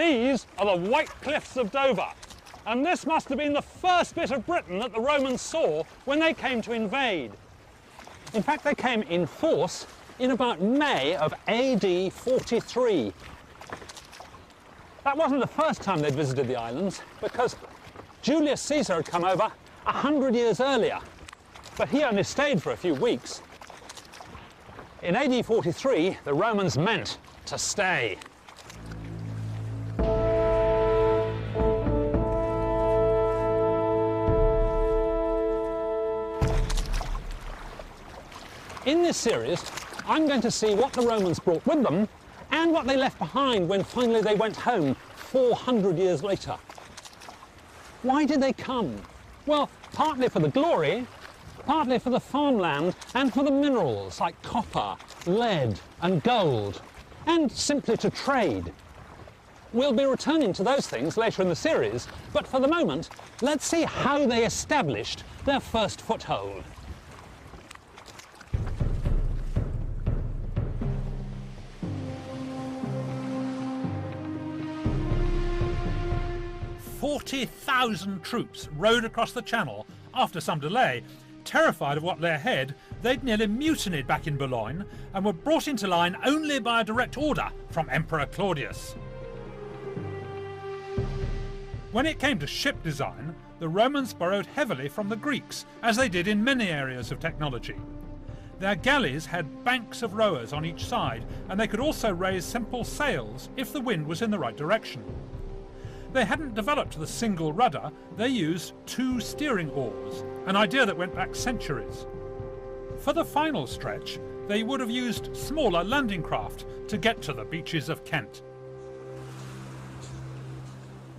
These are the White Cliffs of Dover, and this must have been the first bit of Britain that the Romans saw when they came to invade. In fact, they came in force in about May of AD 43. That wasn't the first time they'd visited the islands, because Julius Caesar had come over 100 years earlier, but he only stayed for a few weeks. In AD 43, the Romans meant to stay. In this series, I'm going to see what the Romans brought with them and what they left behind when finally they went home 400 years later. Why did they come? Well, partly for the glory, partly for the farmland and for the minerals like copper, lead and gold, and simply to trade. We'll be returning to those things later in the series, but for the moment, let's see how they established their first foothold. "40,000 troops rode across the Channel after some delay. Terrified of what lay ahead, they'd nearly mutinied back in Boulogne and were brought into line only by a direct order from Emperor Claudius. When it came to ship design, the Romans borrowed heavily from the Greeks, as they did in many areas of technology. Their galleys had banks of rowers on each side, and they could also raise simple sails if the wind was in the right direction. They hadn't developed the single rudder, they used 2 steering oars, an idea that went back centuries. For the final stretch, they would have used smaller landing craft to get to the beaches of Kent.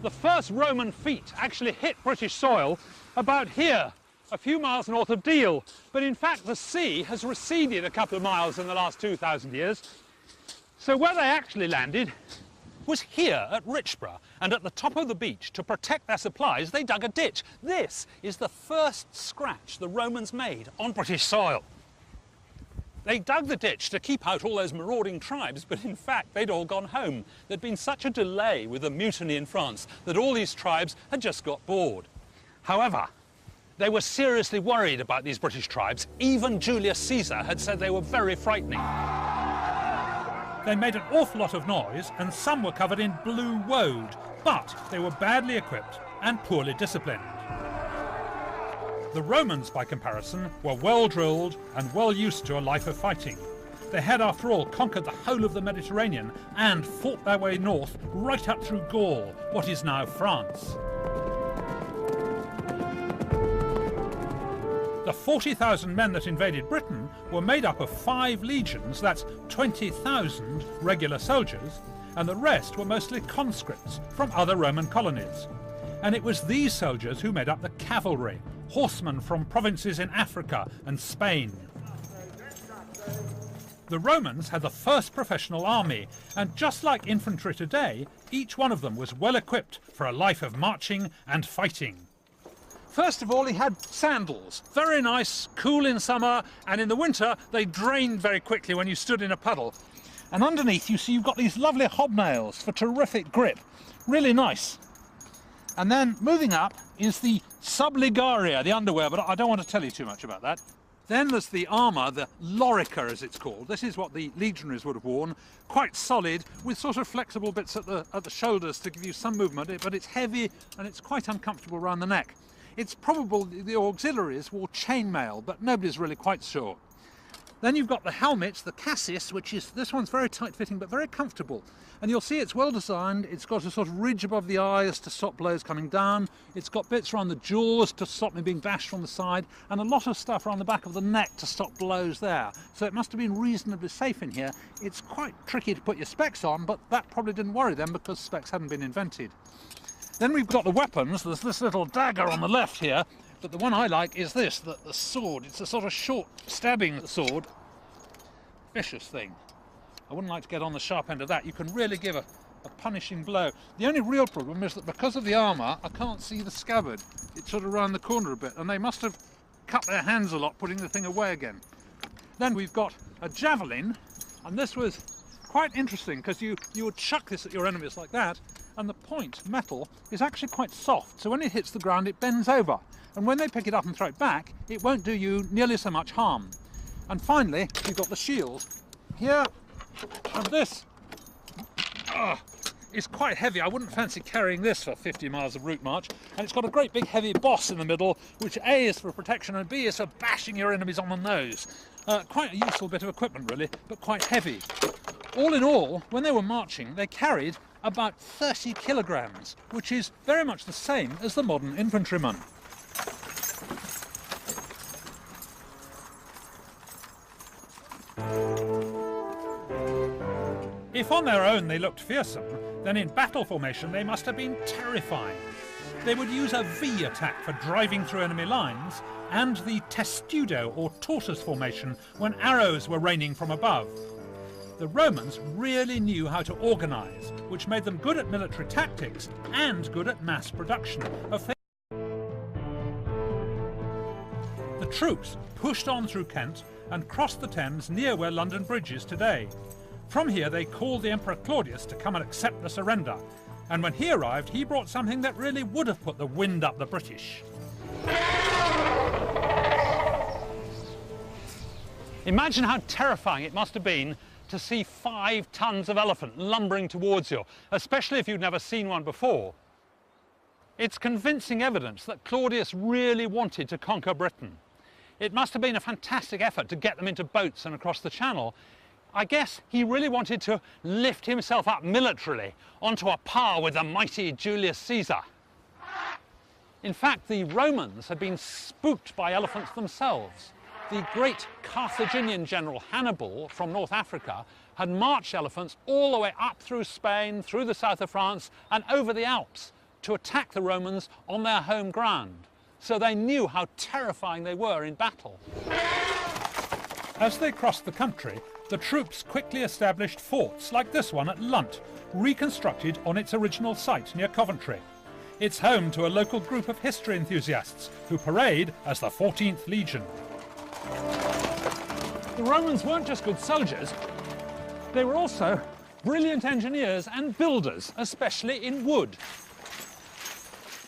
The first Roman fleet actually hit British soil about here, a few miles north of Deal, but in fact the sea has receded a couple of miles in the last 2,000 years. So where they actually landed was here at Richborough, and at the top of the beach, to protect their supplies, they dug a ditch. This is the first scratch the Romans made on British soil. They dug the ditch to keep out all those marauding tribes, but in fact they'd all gone home. There'd been such a delay with the mutiny in France that all these tribes had just got bored. However, they were seriously worried about these British tribes. Even Julius Caesar had said they were very frightening. They made an awful lot of noise, and some were covered in blue woad, but they were badly equipped and poorly disciplined. The Romans, by comparison, were well drilled and well used to a life of fighting. They had, after all, conquered the whole of the Mediterranean and fought their way north right up through Gaul, what is now France. The 40,000 men that invaded Britain were made up of 5 legions, that's 20,000 regular soldiers, and the rest were mostly conscripts from other Roman colonies. And it was these soldiers who made up the cavalry, horsemen from provinces in Africa and Spain. The Romans had the first professional army, and just like infantry today, each one of them was well equipped for a life of marching and fighting. First of all, he had sandals. Very nice, cool in summer, and in the winter they drained very quickly when you stood in a puddle. And underneath you see you've got these lovely hobnails for terrific grip. Really nice. And then moving up is the subligaria, the underwear, but I don't want to tell you too much about that. Then there's the armour, the lorica as it's called. This is what the legionaries would have worn. Quite solid, with sort of flexible bits at the shoulders to give you some movement, but it's heavy and it's quite uncomfortable around the neck. It's probable the auxiliaries wore chainmail, but nobody's really quite sure. Then you've got the helmets, the cassis, which is, this one's very tight-fitting but very comfortable. And you'll see it's well designed. It's got a sort of ridge above the eyes to stop blows coming down. It's got bits around the jaws to stop me being bashed from the side, and a lot of stuff around the back of the neck to stop blows there. So it must have been reasonably safe in here. It's quite tricky to put your specs on, but that probably didn't worry them because specs hadn't been invented. Then we've got the weapons. There's this little dagger on the left here, but the one I like is this, the sword. It's a sort of short stabbing sword. Vicious thing. I wouldn't like to get on the sharp end of that. You can really give a punishing blow. The only real problem is that because of the armour, I can't see the scabbard. It's sort of around the corner a bit, and they must have cut their hands a lot putting the thing away again. Then we've got a javelin, and this was quite interesting because you would chuck this at your enemies like that, point metal is actually quite soft, so when it hits the ground it bends over, and when they pick it up and throw it back it won't do you nearly so much harm. And finally you've got the shield here, and this is quite heavy. I wouldn't fancy carrying this for 50 miles of route march, and it's got a great big heavy boss in the middle, which A is for protection and B is for bashing your enemies on the nose. Quite a useful bit of equipment really, but quite heavy. All in all, when they were marching, they carried about 30 kilograms, which is very much the same as the modern infantryman. If on their own they looked fearsome, then in battle formation they must have been terrifying. They would use a V attack for driving through enemy lines, and the testudo or tortoise formation when arrows were raining from above. The Romans really knew how to organise, which made them good at military tactics and good at mass production of things. The troops pushed on through Kent and crossed the Thames near where London Bridge is today. From here they called the Emperor Claudius to come and accept the surrender, and when he arrived he brought something that really would have put the wind up the British. Imagine how terrifying it must have been to see 5 tons of elephant lumbering towards you, especially if you'd never seen one before. It's convincing evidence that Claudius really wanted to conquer Britain. It must have been a fantastic effort to get them into boats and across the Channel. I guess he really wanted to lift himself up militarily onto a par with the mighty Julius Caesar. In fact, the Romans had been spooked by elephants themselves. The great Carthaginian general Hannibal from North Africa had marched elephants all the way up through Spain, through the south of France and over the Alps to attack the Romans on their home ground. So they knew how terrifying they were in battle. As they crossed the country, the troops quickly established forts like this one at Lunt, reconstructed on its original site near Coventry. It's home to a local group of history enthusiasts who parade as the 14th Legion. The Romans weren't just good soldiers, they were also brilliant engineers and builders, especially in wood.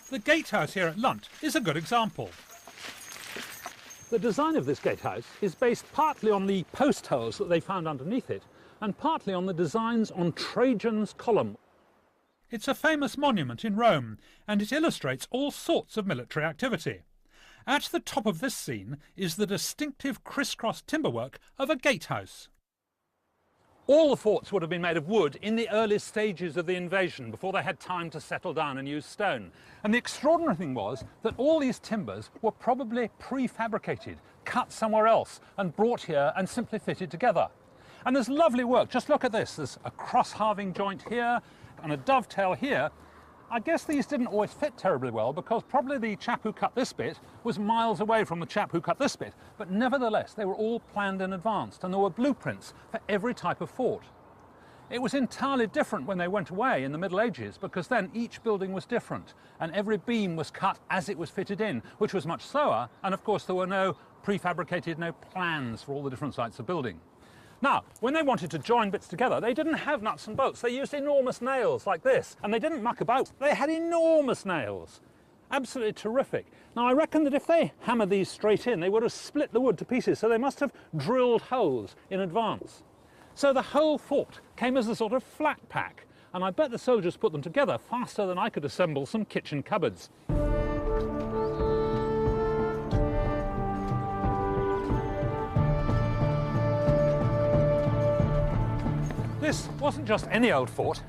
The gatehouse here at Lunt is a good example. The design of this gatehouse is based partly on the post holes that they found underneath it, and partly on the designs on Trajan's column. It's a famous monument in Rome, and it illustrates all sorts of military activity. At the top of this scene is the distinctive crisscross timberwork of a gatehouse. All the forts would have been made of wood in the early stages of the invasion, before they had time to settle down and use stone. And the extraordinary thing was that all these timbers were probably prefabricated, cut somewhere else and brought here and simply fitted together. And there's lovely work. Just look at this. There's a cross-halving joint here and a dovetail here. I guess these didn't always fit terribly well because probably the chap who cut this bit was miles away from the chap who cut this bit. But nevertheless, they were all planned in advance, and there were blueprints for every type of fort. It was entirely different when they went away in the Middle Ages, because then each building was different and every beam was cut as it was fitted in, which was much slower, and of course there were no prefabricated, no plans for all the different sites of building. Now, when they wanted to join bits together, they didn't have nuts and bolts. They used enormous nails like this, and they didn't muck about. They had enormous nails. Absolutely terrific. Now, I reckon that if they hammered these straight in, they would have split the wood to pieces, so they must have drilled holes in advance. So the whole fort came as a sort of flat pack, and I bet the soldiers put them together faster than I could assemble some kitchen cupboards. This wasn't just any old fort,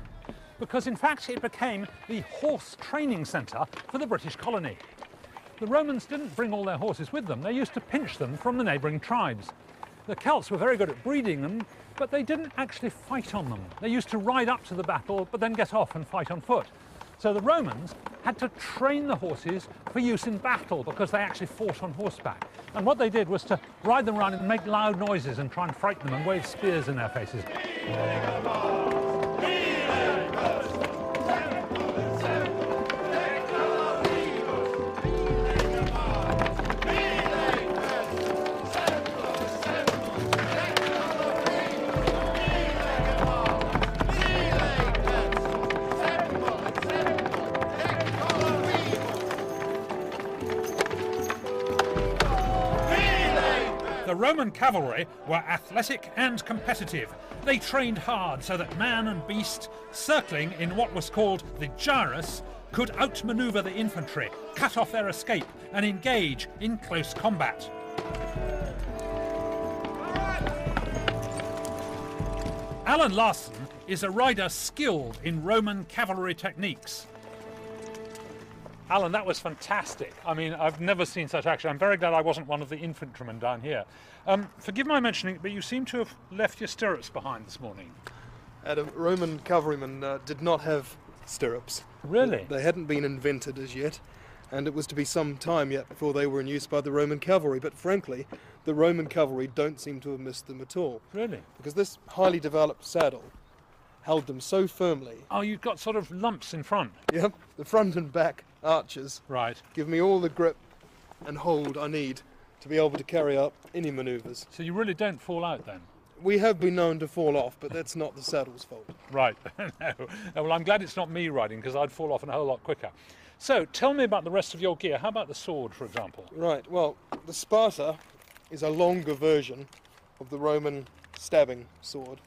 because in fact it became the horse training centre for the British colony. The Romans didn't bring all their horses with them, they used to pinch them from the neighbouring tribes. The Celts were very good at breeding them, but they didn't actually fight on them. They used to ride up to the battle, but then get off and fight on foot. So the Romans had to train the horses for use in battle, because they actually fought on horseback. And what they did was to ride them around and make loud noises and try and frighten them and wave spears in their faces. Roman cavalry were athletic and competitive. They trained hard so that man and beast, circling in what was called the gyrus, could outmaneuver the infantry, cut off their escape, and engage in close combat. Alan Larson is a rider skilled in Roman cavalry techniques. Alan, that was fantastic. I mean, I've never seen such action. I'm very glad I wasn't one of the infantrymen down here. Forgive my mentioning, but you seem to have left your stirrups behind this morning. Adam, Roman cavalrymen did not have stirrups. Really? They hadn't been invented as yet, and it was to be some time yet before they were in use by the Roman cavalry. But frankly, the Roman cavalry don't seem to have missed them at all. Really? Because this highly developed saddle held them so firmly. Oh, you've got sort of lumps in front. Yep, the front and back arches Right. give me all the grip and hold I need to be able to carry out any manoeuvres. So you really don't fall out then? We have been known to fall off, but that's not the saddle's fault. Right. No. Well, I'm glad it's not me riding, because I'd fall off a whole lot quicker. So tell me about the rest of your gear. How about the sword, for example? Right, well, the Sparta is a longer version of the Roman stabbing sword.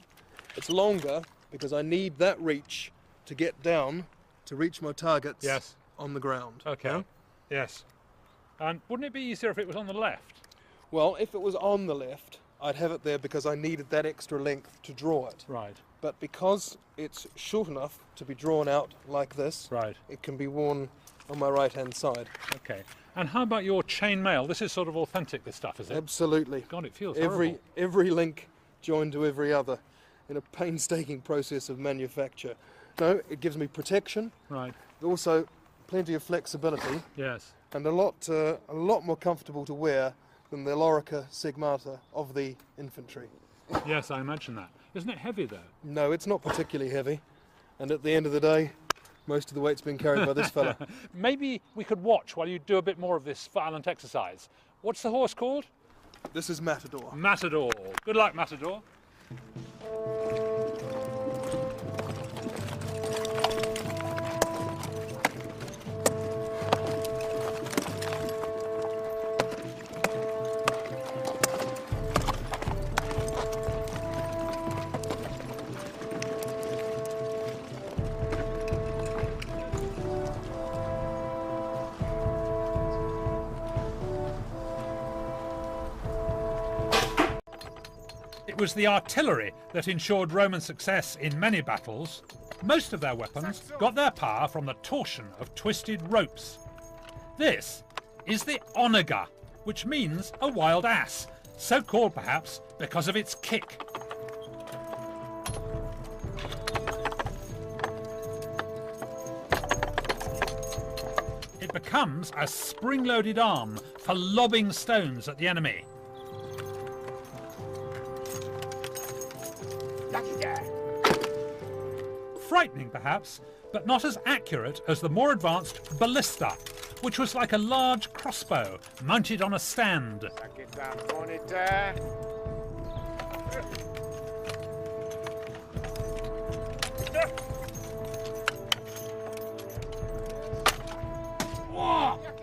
It's longer because I need that reach to get down to reach my targets Yes. on the ground. Okay. Yeah? Yes. And wouldn't it be easier if it was on the left? Well, if it was on the left, I'd have it there because I needed that extra length to draw it. Right. But because it's short enough to be drawn out like this, Right. it can be worn on my right-hand side. Okay. And how about your chain mail? This is sort of authentic, this stuff, is it? Absolutely. God, it feels Every horrible. link joined to every other in a painstaking process of manufacture. No, it gives me protection, Right. also plenty of flexibility, Yes. and a lot more comfortable to wear than the Lorica Sigmata of the infantry. Yes, I imagine that. Isn't it heavy, though? No, it's not particularly heavy, and at the end of the day, most of the weight's been carried by this fella. Maybe we could watch while you do a bit more of this violent exercise. What's the horse called? This is Matador. Matador. Good luck, Matador. It was the artillery that ensured Roman success in many battles. Most of their weapons got their power from the torsion of twisted ropes. This is the onager, which means a wild ass, so called perhaps because of its kick. It becomes a spring-loaded arm for lobbing stones at the enemy. Frightening perhaps, but not as accurate as the more advanced ballista, which was like a large crossbow mounted on a stand.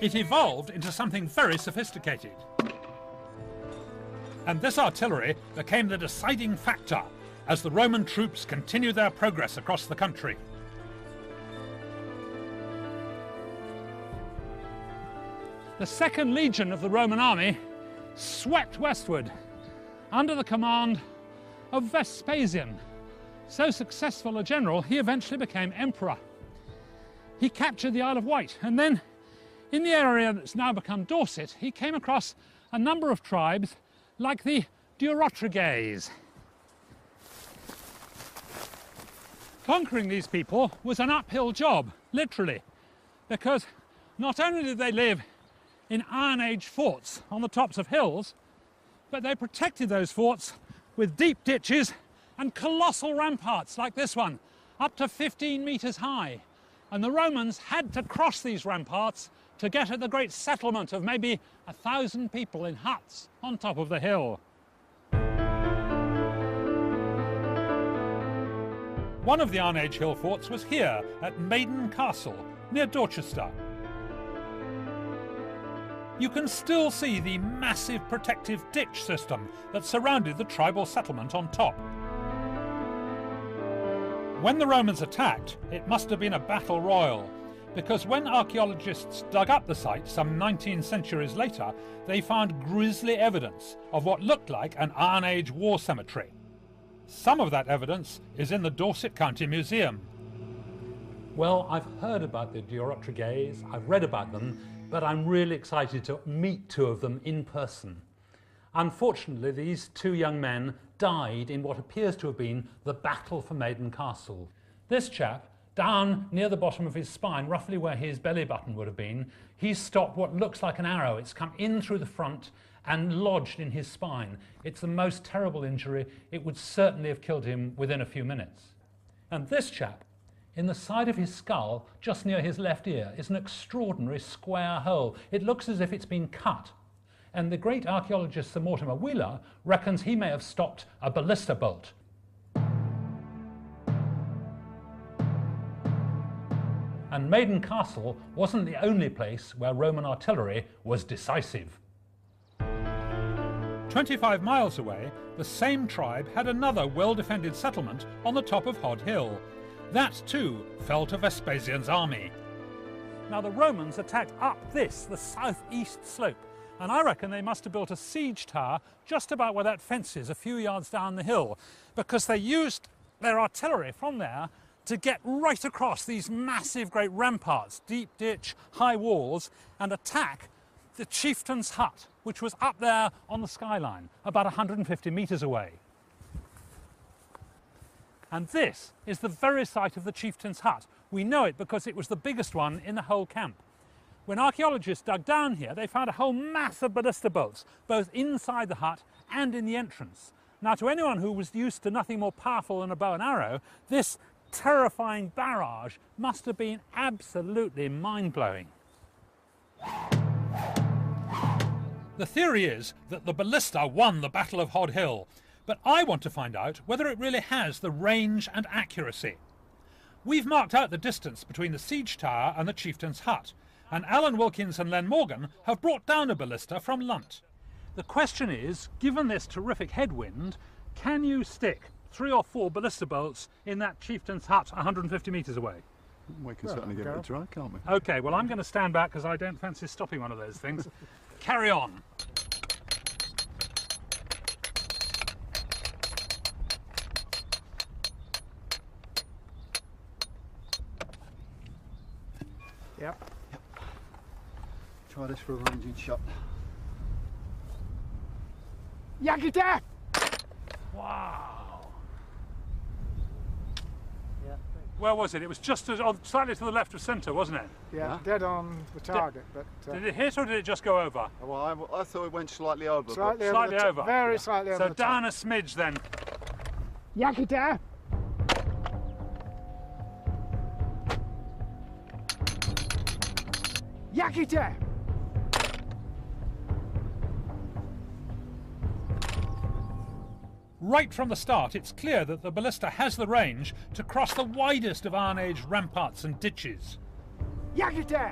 It evolved into something very sophisticated. And this artillery became the deciding factor as the Roman troops continued their progress across the country. The Second Legion of the Roman army swept westward under the command of Vespasian. So successful a general, he eventually became emperor. He captured the Isle of Wight, and then in the area that's now become Dorset, he came across a number of tribes like the Durotriges. Conquering these people was an uphill job, literally, because not only did they live in Iron Age forts on the tops of hills, but they protected those forts with deep ditches and colossal ramparts like this one, up to 15 metres high. And the Romans had to cross these ramparts to get at the great settlement of maybe 1,000 people in huts on top of the hill. One of the Iron Age hill forts was here at Maiden Castle, near Dorchester. you can still see the massive protective ditch system that surrounded the tribal settlement on top. When the Romans attacked, it must have been a battle royal, because when archaeologists dug up the site some 19 centuries later, they found grisly evidence of what looked like an Iron Age war cemetery. Some of that evidence is in the Dorset County Museum. Well, I've heard about the Durotriges, I've read about them, but I'm really excited to meet two of them in person. Unfortunately, these two young men died in what appears to have been the battle for Maiden Castle. This chap, down near the bottom of his spine, roughly where his belly button would have been, he's stopped what looks like an arrow. It's come in through the front and lodged in his spine. It's the most terrible injury. It would certainly have killed him within a few minutes. And this chap, in the side of his skull, just near his left ear, is an extraordinary square hole. It looks as if it's been cut. And the great archaeologist Sir Mortimer Wheeler reckons he may have stopped a ballista bolt. And Maiden Castle wasn't the only place where Roman artillery was decisive. 25 miles away, the same tribe had another well-defended settlement on the top of Hod Hill. That too fell to Vespasian's army. Now the Romans attacked up this, the southeast slope, and I reckon they must have built a siege tower just about where that fence is, a few yards down the hill, because they used their artillery from there to get right across these massive great ramparts, deep ditch, high walls, and attack the chieftain's hut, which was up there on the skyline, about 150 metres away. And this is the very site of the chieftain's hut. We know it because it was the biggest one in the whole camp. When archaeologists dug down here, they found a whole mass of ballista bolts, both inside the hut and in the entrance. Now, to anyone who was used to nothing more powerful than a bow and arrow, this terrifying barrage must have been absolutely mind-blowing. The theory is that the ballista won the Battle of Hod Hill, but I want to find out whether it really has the range and accuracy. We've marked out the distance between the siege tower and the chieftain's hut, and Alan Wilkins and Len Morgan have brought down a ballista from Lunt. The question is, given this terrific headwind, can you stick 3 or 4 ballista bolts in that chieftain's hut 150 metres away? We can certainly give it a try, can't we? OK, well, I'm going to stand back because I don't fancy stopping one of those things. Carry on. Yep. Try this for a ranging shot. Yakita! Wow. Where was it? It was just slightly to the left of centre, wasn't it? Yeah, Huh? dead on the target, but Did it hit or did it just go over? Well, I thought it went slightly over. slightly, Slightly over. Very slightly over So the down top. a smidge then. Yakita! Yakita! Right from the start, it's clear that the ballista has the range to cross the widest of Iron Age ramparts and ditches. Yakita!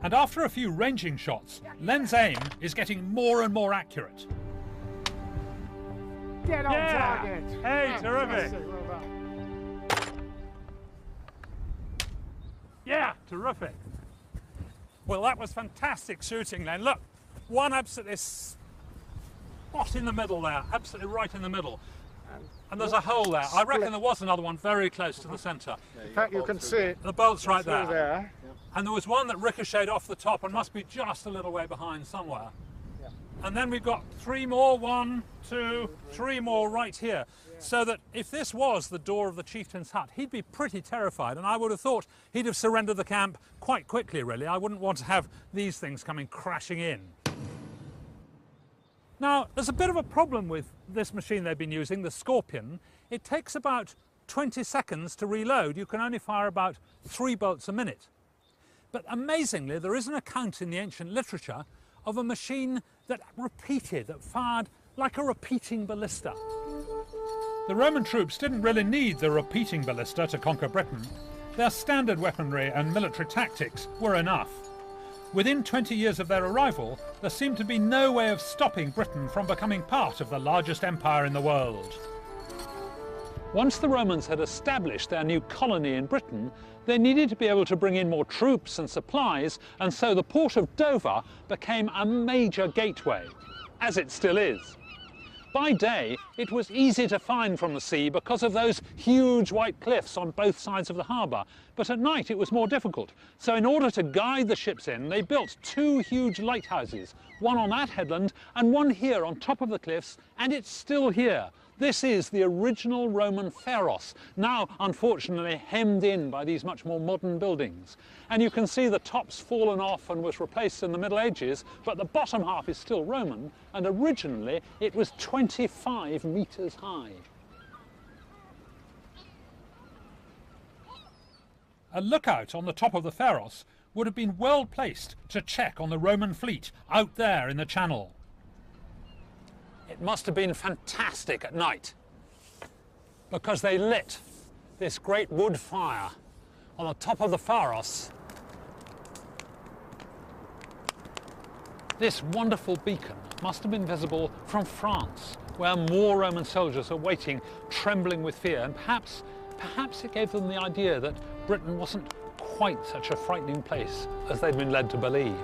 And after a few ranging shots, Len's aim is getting more and more accurate. Dead on Yeah! target! Hey, terrific! Fantastic, well done. Yeah, terrific. Well, that was fantastic shooting, Len. Look, one absolutely spot in the middle there, absolutely right in the middle. And there's a hole there. I reckon there was another one very close to the centre. In fact, you can see it The bolt's right through there. there. And there was one that ricocheted off the top and must be just a little way behind somewhere. And then we've got 3 more, 1, 2, 3 more right here. So that if this was the door of the chieftain's hut, he'd be pretty terrified, and I would have thought he'd have surrendered the camp quite quickly, really. I wouldn't want to have these things coming crashing in. Now, there's a bit of a problem with this machine they've been using, the Scorpion. It takes about 20 seconds to reload. You can only fire about 3 bolts a minute. But amazingly, there is an account in the ancient literature of a machine that repeated, that fired like a repeating ballista. The Roman troops didn't really need the repeating ballista to conquer Britain. their standard weaponry and military tactics were enough. Within 20 years of their arrival, there seemed to be no way of stopping Britain from becoming part of the largest empire in the world. Once the Romans had established their new colony in Britain, they needed to be able to bring in more troops and supplies, and so the port of Dover became a major gateway, as it still is. By day, it was easy to find from the sea because of those huge white cliffs on both sides of the harbour, but at night it was more difficult. So in order to guide the ships in, they built two huge lighthouses, one on that headland and one here on top of the cliffs, and it's still here. This is the original Roman Pharos, now unfortunately hemmed in by these much more modern buildings. And you can see the top's fallen off and was replaced in the Middle Ages, but the bottom half is still Roman, and originally it was 25 metres high. A lookout on the top of the Pharos would have been well placed to check on the Roman fleet out there in the Channel. It must have been fantastic at night, because they lit this great wood fire on the top of the Pharos. This wonderful beacon must have been visible from France, where more Roman soldiers are waiting, trembling with fear, and perhaps it gave them the idea that Britain wasn't quite such a frightening place as they'd been led to believe.